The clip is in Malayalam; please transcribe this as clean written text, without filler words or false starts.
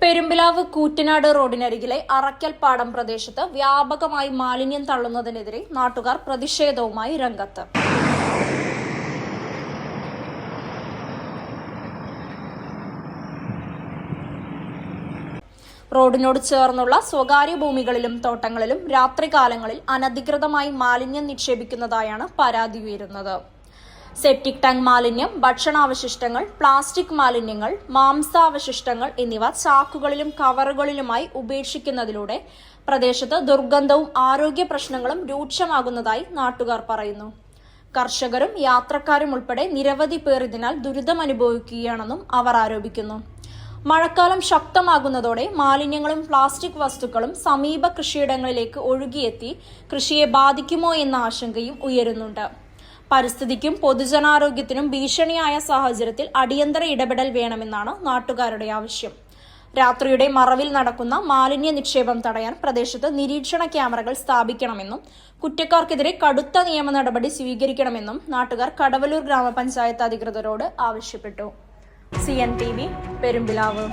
പെരുമ്പിലാവ് കൂറ്റനാട് റോഡിനരികിലെ അറയ്ക്കൽപ്പാടം പ്രദേശത്ത് വ്യാപകമായി മാലിന്യം തള്ളുന്നതിനെതിരെ നാട്ടുകാർ പ്രതിഷേധവുമായി രംഗത്ത്. റോഡിനോട് ചേർന്നുള്ള സ്വകാര്യ ഭൂമികളിലും തോട്ടങ്ങളിലും രാത്രികാലങ്ങളിൽ അനധികൃതമായി മാലിന്യം നിക്ഷേപിക്കുന്നതായാണ് പരാതി ഉയരുന്നത്. സെപ്റ്റിക് ടാങ്ക് മാലിന്യം, ഭക്ഷണാവശിഷ്ടങ്ങൾ, പ്ലാസ്റ്റിക് മാലിന്യങ്ങൾ, മാംസാവശിഷ്ടങ്ങൾ എന്നിവ ചാക്കുകളിലും കവറുകളിലുമായി ഉപേക്ഷിക്കുന്നതിലൂടെ പ്രദേശത്ത് ദുർഗന്ധവും ആരോഗ്യ പ്രശ്നങ്ങളും രൂക്ഷമാകുന്നതായി നാട്ടുകാർ പറയുന്നു. കർഷകരും യാത്രക്കാരും ഉൾപ്പെടെ നിരവധി പേർ ഇതിനാൽ ദുരിതമനുഭവിക്കുകയാണെന്നും അവർ ആരോപിക്കുന്നു. മഴക്കാലം ശക്തമാകുന്നതോടെ മാലിന്യങ്ങളും പ്ലാസ്റ്റിക് വസ്തുക്കളും സമീപ കൃഷിയിടങ്ങളിലേക്ക് ഒഴുകിയെത്തി കൃഷിയെ ബാധിക്കുമോ എന്ന ആശങ്കയും ഉയരുന്നുണ്ട്. പരിസ്ഥിതിക്കും പൊതുജനാരോഗ്യത്തിനും ഭീഷണിയായ സാഹചര്യത്തിൽ അടിയന്തര ഇടപെടൽ വേണമെന്നാണ് നാട്ടുകാരുടെ ആവശ്യം. രാത്രിയുടെ മറവിൽ നടക്കുന്ന മാലിന്യ നിക്ഷേപം തടയാൻ പ്രദേശത്ത് നിരീക്ഷണ ക്യാമറകൾ സ്ഥാപിക്കണമെന്നും കുറ്റക്കാർക്കെതിരെ കടുത്ത നിയമ നടപടി സ്വീകരിക്കണമെന്നും നാട്ടുകാർ കടവലൂർ ഗ്രാമപഞ്ചായത്ത് അധികൃതരോട് ആവശ്യപ്പെട്ടു. CNTV പെരുമ്പിലാവ്.